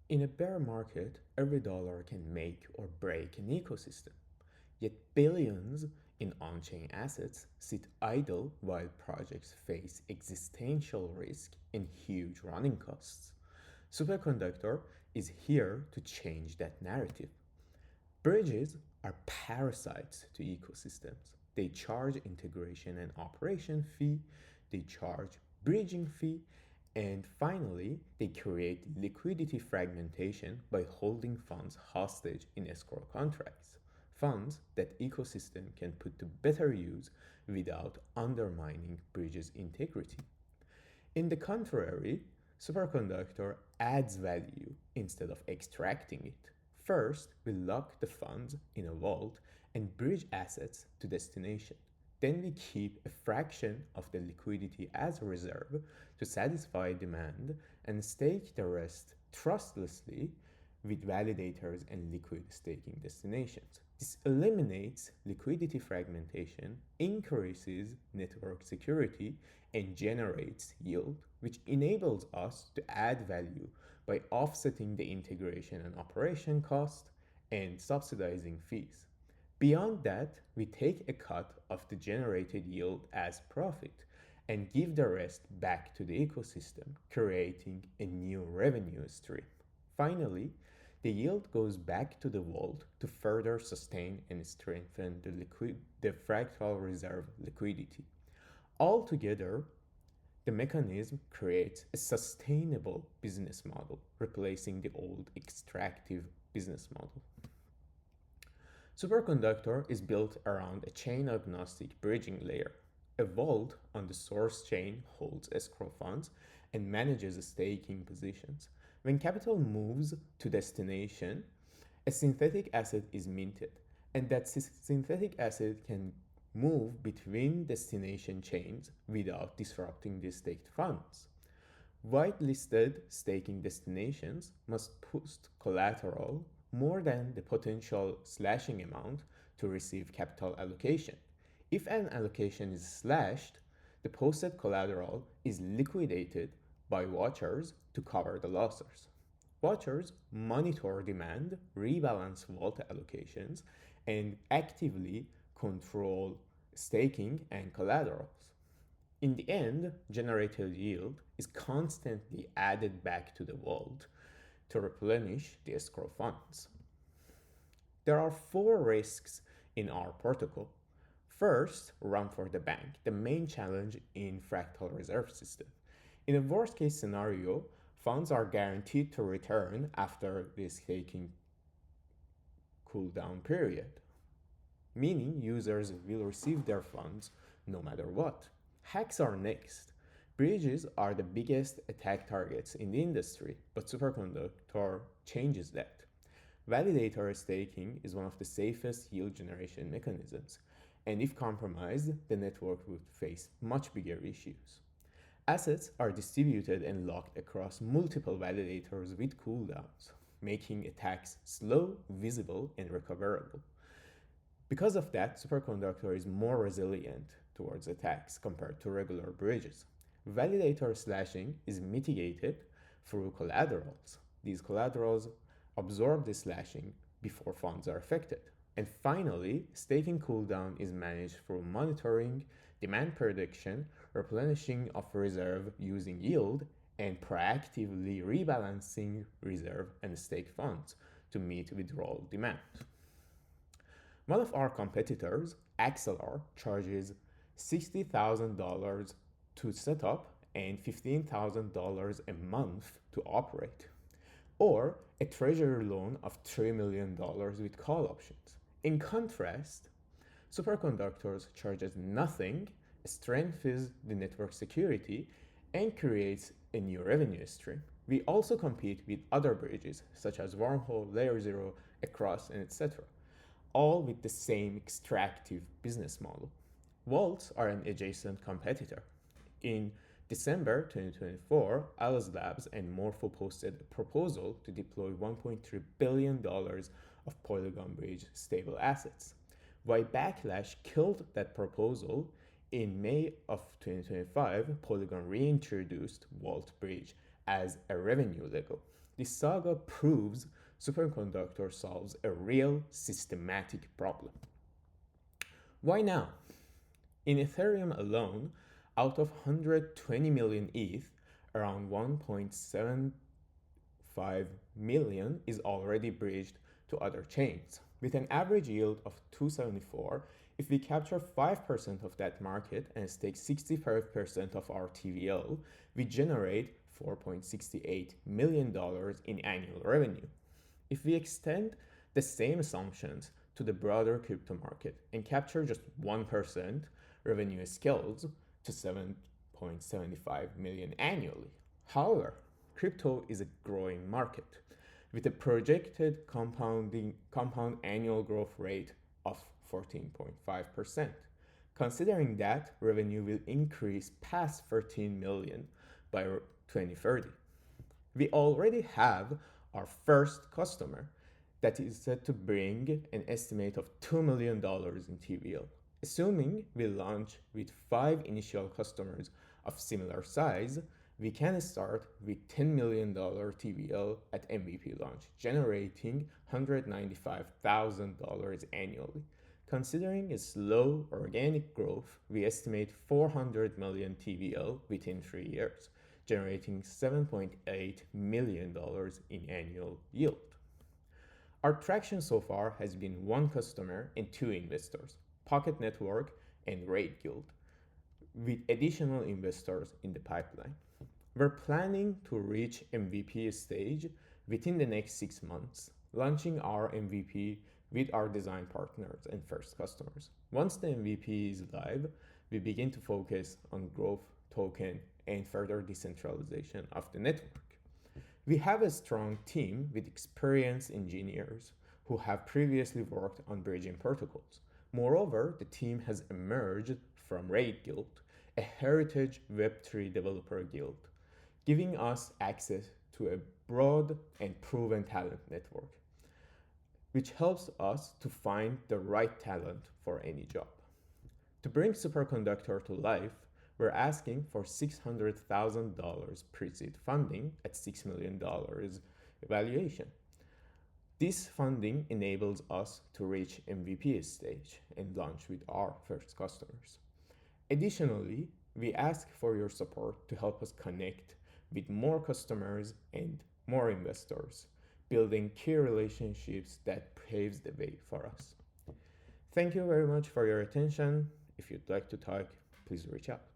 In a bear market, every dollar can make or break an ecosystem. Yet billions in on-chain assets sit idle while projects face existential risk and huge running costs. SuperConductor is here to change that narrative. Bridges are parasites to ecosystems. They charge integration and operation fee, they charge bridging fee, and finally, they create liquidity fragmentation by holding funds hostage in escrow contracts. Funds that ecosystem can put to better use without undermining bridges' integrity. In the contrary, superconductor adds value instead of extracting it. First, we lock the funds in a vault and bridge assets to destination. Then we keep a fraction of the liquidity as a reserve to satisfy demand and stake the rest trustlessly with validators and liquid staking destinations. This eliminates liquidity fragmentation, increases network security, and generates yield, which enables us to add value by offsetting the integration and operation cost and subsidizing fees. Beyond that, we take a cut of the generated yield as profit and give the rest back to the ecosystem, creating a new revenue stream. Finally, the yield goes back to the vault to further sustain and strengthen the fractal reserve liquidity. Altogether, the mechanism creates a sustainable business model, replacing the old extractive business model. SuperConductor is built around a chain-agnostic bridging layer. A vault on the source chain holds escrow funds and manages staking positions. When capital moves to destination, a synthetic asset is minted, and that synthetic asset can move between destination chains without disrupting the staked funds. Whitelisted staking destinations must post collateral more than the potential slashing amount to receive capital allocation. If an allocation is slashed, the posted collateral is liquidated by watchers to cover the losses. Watchers monitor demand, rebalance vault allocations, and actively control staking and collaterals. In the end, generated yield is constantly added back to the vault to replenish the escrow funds. There are four risks in our protocol. First, run for the bank, the main challenge in fractal reserve system. In a worst case scenario, funds are guaranteed to return after the staking cooldown period, meaning users will receive their funds no matter what. Hacks are next. Bridges are the biggest attack targets in the industry, but SuperConductor changes that. Validator staking is one of the safest yield generation mechanisms, and if compromised, the network would face much bigger issues. Assets are distributed and locked across multiple validators with cooldowns, making attacks slow, visible, and recoverable. Because of that, SuperConductor is more resilient towards attacks compared to regular bridges. Validator slashing is mitigated through collaterals. These collaterals absorb the slashing before funds are affected. And finally, staking cooldown is managed through monitoring, demand prediction, replenishing of reserve using yield, and proactively rebalancing reserve and stake funds to meet withdrawal demand. One of our competitors, XLR, charges $60,000 to set up and $15,000 a month to operate, or a treasury loan of $3 million with call options. In contrast, SuperConductors charges nothing, strengthens the network security, and creates a new revenue stream. We also compete with other bridges such as Wormhole, Layer 0, Across, and etc., all with the same extractive business model. Vaults are an adjacent competitor. In December 2024, Alice Labs and Morpho posted a proposal to deploy $1.3 billion of Polygon Bridge stable assets. While backlash killed that proposal, in May of 2025, Polygon reintroduced Vault Bridge as a revenue Lego. This saga proves superconductor solves a real systematic problem. Why now? In Ethereum alone, out of 120 million ETH, around 1.75 million is already bridged to other chains. With an average yield of 274, if we capture 5% of that market and stake 65% of our TVL, we generate $4.68 million in annual revenue. If we extend the same assumptions to the broader crypto market and capture just 1%, revenue scales to 7.75 million annually. However, crypto is a growing market with a projected compound annual growth rate of 14.5%. Considering that, revenue will increase past 13 million by 2030. We already have our first customer that is set to bring an estimate of $2 million in TVL. Assuming we launch with 5 initial customers of similar size, we can start with $10 million TVL at MVP launch, generating $195,000 annually. Considering a slow organic growth, we estimate 400 million TVL within 3 years, generating $7.8 million in annual yield. Our traction so far has been 1 customer and 2 investors, Pocket Network and Raid Guild, with additional investors in the pipeline. We're planning to reach MVP stage within the next 6 months, launching our MVP with our design partners and first customers. Once the MVP is live, we begin to focus on growth, token, and further decentralization of the network. We have a strong team with experienced engineers who have previously worked on bridging protocols. Moreover, the team has emerged from Raid Guild, a heritage Web3 developer guild, giving us access to a broad and proven talent network, which helps us to find the right talent for any job. To bring SuperConductor to life, we're asking for $600,000 pre-seed funding at $6 million valuation. This funding enables us to reach MVP stage and launch with our first customers. Additionally, we ask for your support to help us connect with more customers and more investors, building key relationships that paves the way for us. Thank you very much for your attention. If you'd like to talk, please reach out.